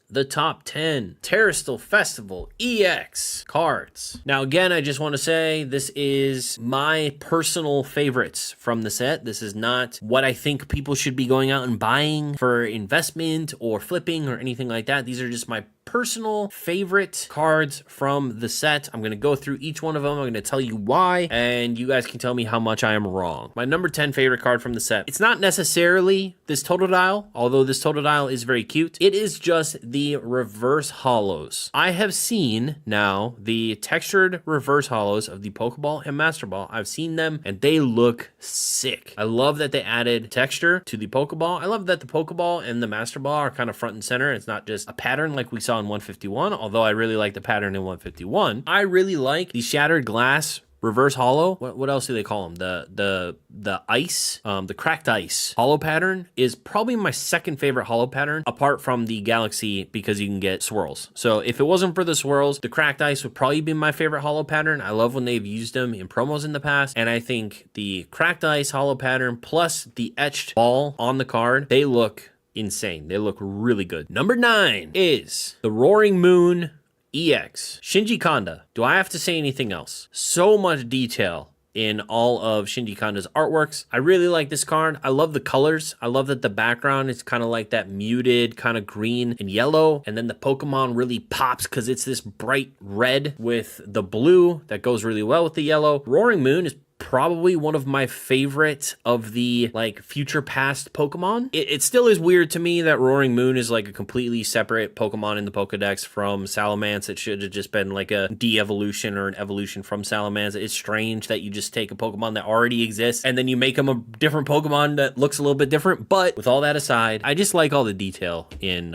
the top 10 Terastal Festival EX cards. Now, again, I just want to say this is my personal favorites from the set. This is not what I think people should be going out and buying for investment or flipping or anything like that. These are just my personal favorite cards from the set. I'm going to go through each one of them. I'm going to tell you why, and you guys can tell me how much I am wrong. My number 10 favorite card from the set. It's not necessarily this Totodile, although this Totodile is very cute. It is just the reverse hollows. I have seen now the textured reverse hollows of the Pokeball and Master Ball. I've seen them and they look sick. I love that they added texture to the Pokeball. I love that the Pokeball and the Master Ball are kind of front and center. It's not just a pattern like we saw in 151, although I really like the pattern in 151. I really like the shattered glass reverse hollow. What else do they call them? The ice, the cracked ice hollow pattern is probably my second favorite hollow pattern apart from the galaxy, because you can get swirls. So if it wasn't for the swirls, the cracked ice would probably be my favorite hollow pattern. I love when they've used them in promos in the past, and I think the cracked ice hollow pattern plus the etched ball on the card, they look insane. They look really good. Number 9 is the Roaring Moon EX. Shinji Kanda. Do I have to say anything else? So much detail in all of Shinji Kanda's artworks. I really like this card. I love the colors. I love that the background is kind of like that muted kind of green and yellow, and then the Pokemon really pops because it's this bright red with the blue that goes really well with the yellow. Roaring Moon is probably one of my favorite of the like future past Pokemon. It still is weird to me that Roaring Moon is like a completely separate Pokemon in the Pokedex from Salamence. It should have just been like a de-evolution or an evolution from Salamence. It's strange that you just take a Pokemon that already exists and then you make them a different Pokemon that looks a little bit different. But with all that aside, I just like all the detail in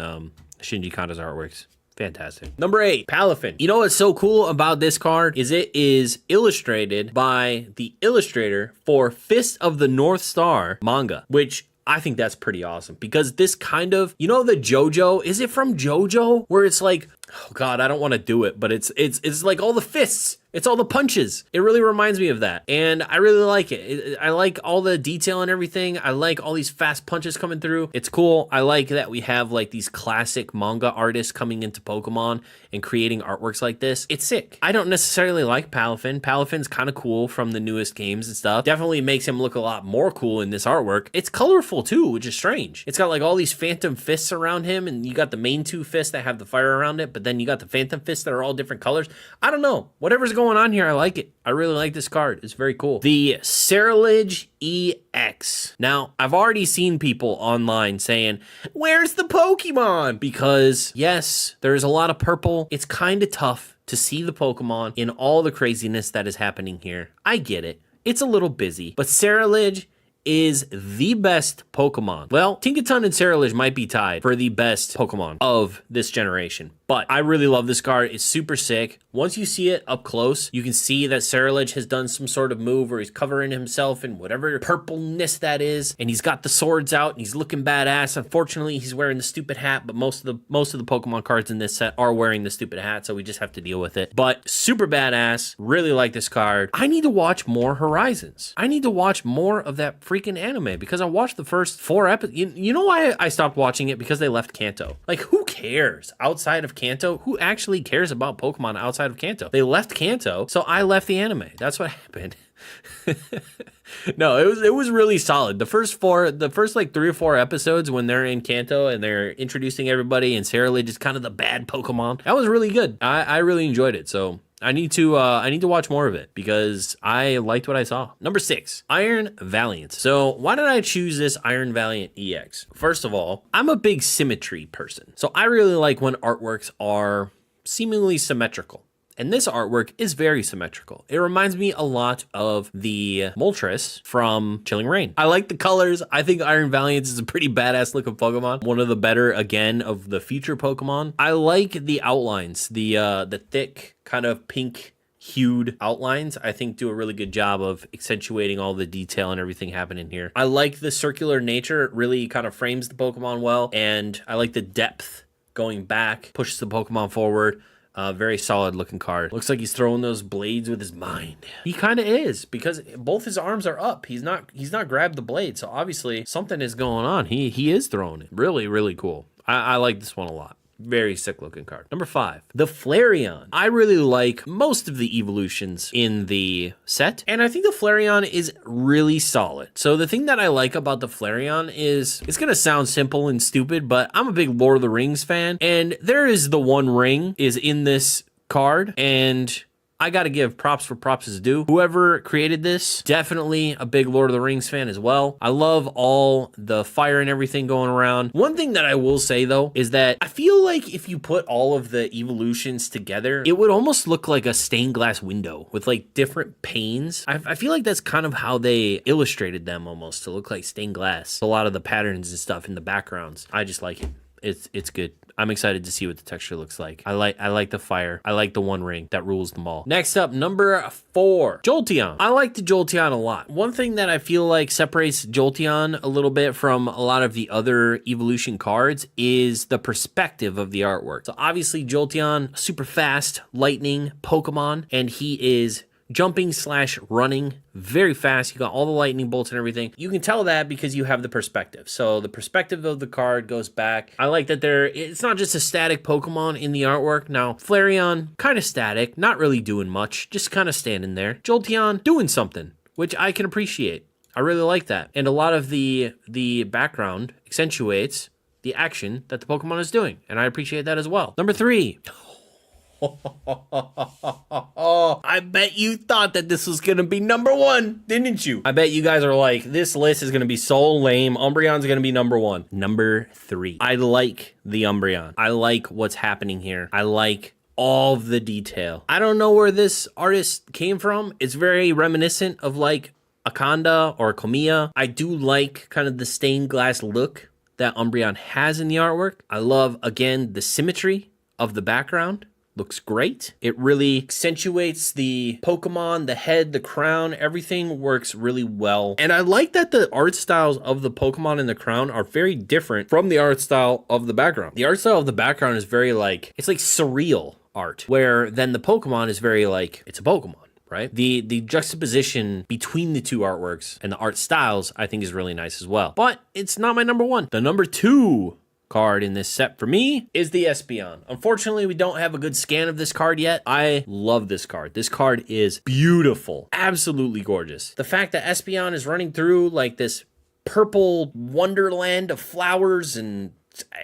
Shinji Kanda's artworks. Fantastic. Number 8, Palafin. You know what's so cool about this card is it is illustrated by the illustrator for Fist of the North Star manga, which I think that's pretty awesome because this kind of, you know, the JoJo, is it from JoJo where it's like, oh God, I don't want to do it, but it's like all the fists. It's all the punches. It really reminds me of that. And I really like it. I like all the detail and everything. I like all these fast punches coming through. It's cool. I like that we have like these classic manga artists coming into Pokemon and creating artworks like this. It's sick. I don't necessarily like Palafin. Palafin's kind of cool from the newest games and stuff. Definitely makes him look a lot more cool in this artwork. It's colorful too, which is strange. It's got like all these phantom fists around him, and you got the main 2 fists that have the fire around it, but then you got the phantom fists that are all different colors. I don't know. Whatever's going on here, I like it. I really like this card. It's very cool. The Ceruledge EX. Now, I've already seen people online saying, where's the Pokemon? Because yes, there's a lot of purple. It's kind of tough to see the Pokemon in all the craziness that is happening here. I get it. It's a little busy, but Ceruledge is the best Pokemon. Well, Tinkaton and Ceruledge might be tied for the best Pokemon of this generation, but I really love this card. It's super sick. Once you see it up close, you can see that Ceruledge has done some sort of move where he's covering himself in whatever purpleness that is, and he's got the swords out and he's looking badass. Unfortunately, he's wearing the stupid hat, but most of the Pokemon cards in this set are wearing the stupid hat, so we just have to deal with it. But super badass. Really like this card. I need to watch more Horizons. I need to watch more of that freaking anime because I watched the first 4 episodes. You know why I stopped watching it? Because they left Kanto. Like, who cares outside of Kanto? Who actually cares about Pokemon outside of Kanto? They left Kanto, so I left the anime. That's what happened. No, it was really solid. The first like 3 or 4 episodes when they're in Kanto and they're introducing everybody and Ceruledge is kind of the bad Pokemon. That was really good. I really enjoyed it. So I need to watch more of it because I liked what I saw. Number 6, Iron Valiant. So why did I choose this Iron Valiant EX? First of all, I'm a big symmetry person. So I really like when artworks are seemingly symmetrical. And this artwork is very symmetrical. It reminds me a lot of the Moltres from Chilling Reign. I like the colors. I think Iron Valiant is a pretty badass looking Pokemon. One of the better, again, of the future Pokemon. I like the outlines, the thick kind of pink hued outlines. I think do a really good job of accentuating all the detail and everything happening here. I like the circular nature. It really kind of frames the Pokemon well. And I like the depth going back, pushes the Pokemon forward. Very solid looking card. Looks like he's throwing those blades with his mind. He kind of is because both his arms are up. He's not grabbed the blade. So obviously something is going on. He is throwing it. Really, really cool. I like this one a lot. Very sick looking card. Number 5, the Flareon. I really like most of the evolutions in the set, and I think the Flareon is really solid. So the thing that I like about the Flareon is, it's gonna sound simple and stupid, but I'm a big Lord of the Rings fan, and there is the One Ring is in this card, and I gotta give props where props is due. Whoever created this, definitely a big Lord of the Rings fan as well. I love all the fire and everything going around. One thing that I will say though, is that I feel like if you put all of the evolutions together, it would almost look like a stained glass window with like different panes. I feel like that's kind of how they illustrated them, almost to look like stained glass. A lot of the patterns and stuff in the backgrounds. I just like it. It's good. I'm excited to see what the texture looks like. I like the fire. I like the One Ring that rules them all. Next up, number 4, Jolteon. I like the Jolteon a lot. One thing that I feel like separates Jolteon a little bit from a lot of the other evolution cards is the perspective of the artwork. So obviously Jolteon, super fast, lightning Pokemon, and he is jumping / running very fast. You got all the lightning bolts and everything. You can tell that because you have the perspective. So the perspective of the card goes back. I like that it's not just a static Pokemon in the artwork. Now, Flareon, kind of static, not really doing much, just kind of standing there. Jolteon, doing something, which I can appreciate. I really like that. And a lot of the background accentuates the action that the Pokemon is doing, and I appreciate that as well. Number 3. I bet you thought that this was gonna be number 1, didn't you? I bet you guys are like, this list is gonna be so lame. Umbreon's gonna be number 1. Number 3. I like the Umbreon. I like what's happening here. I like all of the detail. I don't know where this artist came from. It's very reminiscent of like Akanda or Komiya. I do like kind of the stained glass look that Umbreon has in the artwork. I love, again, the symmetry of the background. Looks great. It really accentuates the Pokemon, the head, the crown, everything works really well. And I like that the art styles of the Pokemon and the crown are very different from the art style of the background. The art style of the background is very like, it's like surreal art, where then the Pokemon is very like, it's a Pokemon. Right? The juxtaposition between the two artworks and the art styles, I think, is really nice as well. But it's not my number 1. The number 2 card in this set for me is the Espeon. Unfortunately, we don't have a good scan of this card yet. I love this card. This card is beautiful. Absolutely gorgeous. The fact that Espeon is running through like this purple wonderland of flowers, and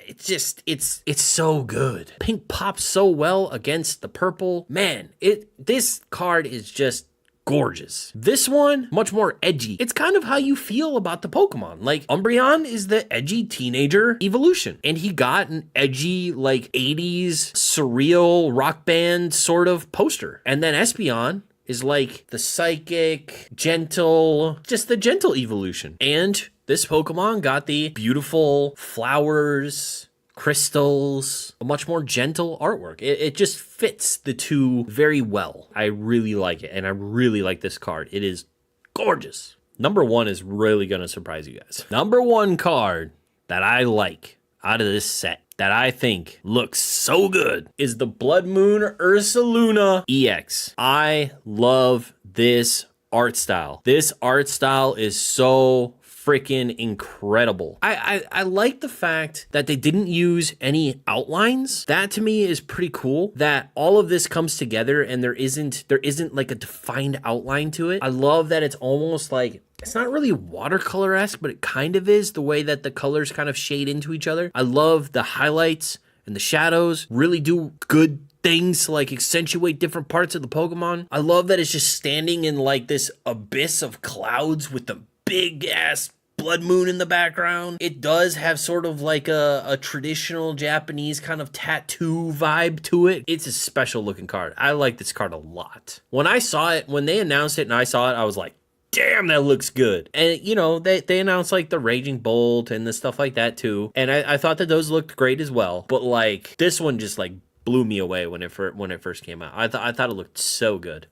it's so good. Pink pops so well against the purple. Man, this card is just gorgeous. This one, much more edgy. It's kind of how you feel about the Pokemon. Like, Umbreon is the edgy teenager evolution, and he got an edgy, like, 80s surreal rock band sort of poster. And then Espeon is like the psychic, gentle, just the gentle evolution. And this Pokemon got the beautiful flowers, crystals, a much more gentle artwork. It just fits the two very well. I really like it, and I really like this card. It is gorgeous. Number 1 is really gonna surprise you guys. Number 1 card that I like out of this set, that I think looks so good, is the Blood Moon Ursaluna EX. I love this art style. This art style is so freaking incredible. I like the fact that they didn't use any outlines. That to me is pretty cool, that all of this comes together and there isn't like a defined outline to it. I love that it's almost like, it's not really watercolor-esque, but it kind of is, the way that the colors kind of shade into each other. I love the highlights and the shadows really do good things to like accentuate different parts of the Pokemon. I love that it's just standing in like this abyss of clouds with the big ass blood moon in the background. It does have sort of like a traditional Japanese kind of tattoo vibe to it. It's a special looking card. I like this card a lot. When I saw it, when they announced it and I saw it, I was like, damn, that looks good. And you know, they announced like the Raging Bolt and the stuff like that too. And I thought that those looked great as well. But like this one just like blew me away when it first came out. I thought it looked so good.